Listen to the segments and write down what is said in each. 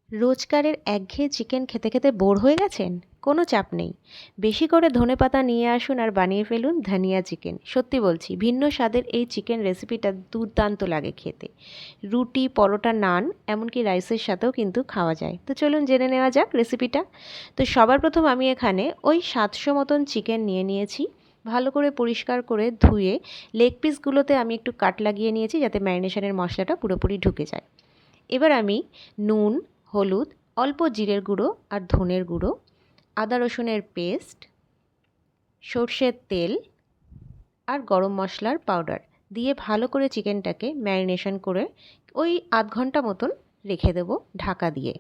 রোজকারের একঘেয়ে চিকেন খেতে খেতে বোর হয়ে গেছেন? কোনো চাপ নেই। বেশি করে ধনেপাতা নিয়ে আসুন আর বানিয়ে ফেলুন ধনিয়া চিকেন। সত্যি বলছি, ভিন্ন স্বাদের এই চিকেন রেসিপিটা দুর্দান্ত লাগে খেতে। রুটি, পরোটা, নান, এমনকি রাইসের সাথেও কিন্তু খাওয়া যায়। তো চলুন জেনে নেওয়া যাক রেসিপিটা। তো সবার প্রথম আমি এখানে ওই 700 মতন চিকেন নিয়ে নিয়েছি। ভালো করে পরিষ্কার করে ধুয়ে লেগ পিসগুলোতে আমি একটু কাট লাগিয়ে নিয়েছি, যাতে ম্যারিনেশনের মশলাটা পুরোপুরি ঢুকে যায়। এবার আমি নুন, হলুদ, অল্প জিরের গুঁড়ো আর ধনের গুঁড়ো, আদা রসুনের পেস্ট, সর্ষের তেল আর গরম মশলার পাউডার দিয়ে ভালো করে চিকেনটাকে ম্যারিনেশন করে ওই আধ ঘন্টা মতন রেখে দেবো ঢাকা দিয়ে।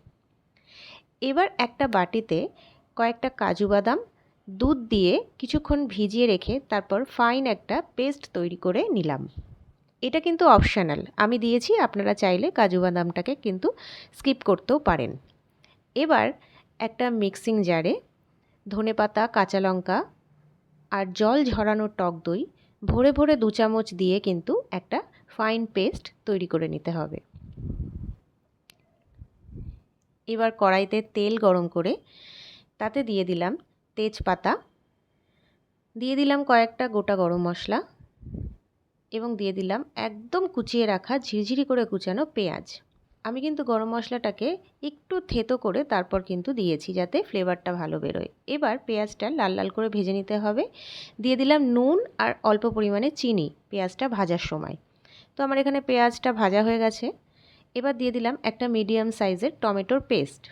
এবার একটা বাটিতে কয়েকটা কাজু বাদাম দুধ দিয়ে কিছুক্ষণ ভিজিয়ে রেখে তারপর ফাইন একটা পেস্ট তৈরি করে নিলাম। এটা কিন্তু অপশনাল, আমি দিয়েছি, আপনারা চাইলে কাজু বাদামটাকে কিন্তু স্কিপ করতেও পারেন। এবার একটা মিক্সিং জারে ধনেপাতা, কাঁচা লঙ্কা আর জল ঝরানো টক দই ভরে ভরে 2 চামচ দিয়ে কিন্তু একটা ফাইন পেস্ট তৈরি করে নিতে হবে। এবার কড়াইতে তেল গরম করে তাতে দিয়ে দিলাম তেজপাতা, দিয়ে দিলাম কয়েকটা গোটা গরম মশলা এবং দিয়ে দিলাম একদম কুচিয়ে রাখা ঝিরিঝিরি করে কুচানো পেঁয়াজ। আমি কিন্তু গরম মশলাটাকে একটু থেতো করে তারপর কিন্তু দিয়েছি, যাতে ফ্লেভারটা ভালো বেরোয়। এবার পেঁয়াজটা লাল লাল করে ভেজে নিতে হবে। দিয়ে দিলাম নুন আর অল্প পরিমাণে চিনি পেঁয়াজটা ভাজার সময়। তো আমার এখানে পেঁয়াজটা ভাজা হয়ে গেছে। এবার দিয়ে দিলাম একটা মিডিয়াম সাইজের টমেটোর পেস্ট।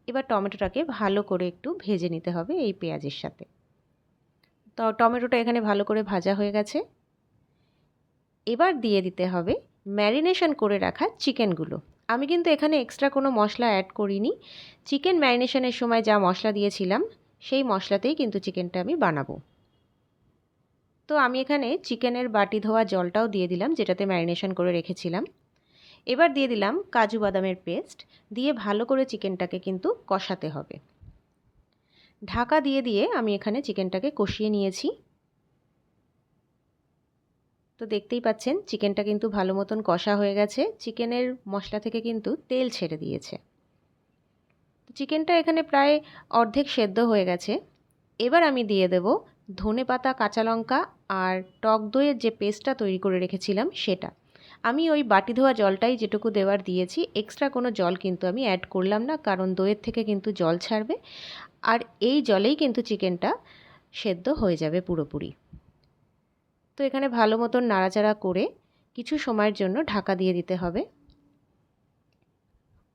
এবার টমেটোটাকে ভালো করে একটু ভেজে নিতে হবে এই পেঁয়াজের সাথে। তো টমেটোটা এখানে ভালো করে ভাজা হয়ে গেছে। এবার দিয়ে দিতে হবে ম্যারিনেশন করে রাখা চিকেনগুলো। আমি কিন্তু এখানে এক্সট্রা কোনো মশলা অ্যাড করিনি। চিকেন ম্যারিনেশনের সময় যা মশলা দিয়েছিলাম সেই মশলাতেই কিন্তু চিকেনটা আমি বানাবো। তো আমি এখানে চিকেনের বাটি ধোয়া জলটাও দিয়ে দিলাম, যেটাতে ম্যারিনেশন করে রেখেছিলাম। এবার দিয়ে দিলাম কাজু বাদামের পেস্ট, দিয়ে ভালো করে চিকেনটাকে কিন্তু কষাতে হবে। ঢাকা দিয়ে দিয়ে আমি এখানে চিকেনটাকে কষিয়ে নিয়েছি। তো দেখতেই পাচ্ছেন চিকেনটা কিন্তু ভালো মতন কষা হয়ে গেছে, চিকেনের মশলা থেকে কিন্তু তেল ছেড়ে দিয়েছে। চিকেনটা এখানে প্রায় অর্ধেক সেদ্ধ হয়ে গেছে। এবার আমি দিয়ে দেব ধনেপাতা, কাঁচা লঙ্কা আর টক দইয়ের যে পেস্টটা তৈরি করে রেখেছিলাম সেটা। আমি ওই বাটি ধোয়া জলটাই যেটুকু দেওয়ার দিয়েছি, এক্সট্রা কোনো জল কিন্তু আমি অ্যাড করলাম না, কারণ দইয়ের থেকে কিন্তু জল ছাড়বে আর এই জলেই কিন্তু চিকেনটা সেদ্ধ হয়ে যাবে পুরোপুরি। তো এখানে ভালো মতন নাড়াচাড়া করে কিছু সময়ের জন্য ঢাকা দিয়ে দিতে হবে।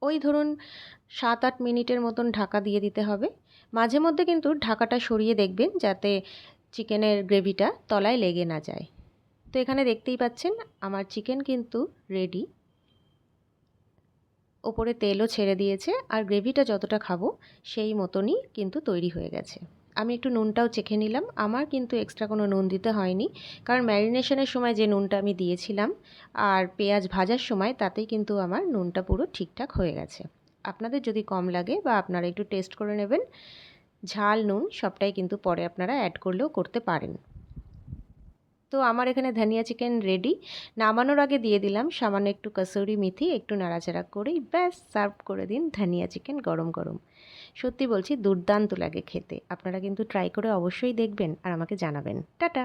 ওই ধরুন 7-8 মিনিটের মতন ঢাকা দিয়ে দিতে হবে। মাঝে মধ্যে কিন্তু ঢাকাটা সরিয়ে দেখবেন, যাতে চিকেনের গ্রেভিটা তলায় লেগে না যায়। তো এখানে দেখতেই পাচ্ছেন আমার চিকেন কিন্তু রেডি। ওপরে তেলও ছেড়ে দিয়েছে আর গ্রেভিটা যতটা খাবো সেই মতনই কিন্তু তৈরি হয়ে গেছে। আমি একটু নুনটাও চেখে নিলাম। আমার কিন্তু এক্সট্রা কোনো নুন দিতে হয়নি, কারণ ম্যারিনেশনের সময় যে নুনটা আমি দিয়েছিলাম আর পেঁয়াজ ভাজার সময় তাতেই কিন্তু আমার নুনটা পুরো ঠিকঠাক হয়ে গেছে। আপনাদের যদি কম লাগে বা আপনারা একটু টেস্ট করে নেবেন, ঝাল নুন সবটাই কিন্তু পরে আপনারা অ্যাড করলেও করতে পারেন। তো আমার এখানে ধনিয়া চিকেন রেডি। নামানোর আগে দিয়ে দিলাম সামান্য একটু কসুরি মেথি, একটু নাড়াচাড়া করেই ব্যাস সার্ভ করে দিন ধনিয়া চিকেন গরম গরম। সত্যি বলছি দুর্দান্ত লাগে খেতে। আপনারা কিন্তু ট্রাই করে অবশ্যই দেখবেন আর আমাকে জানাবেন। টাটা।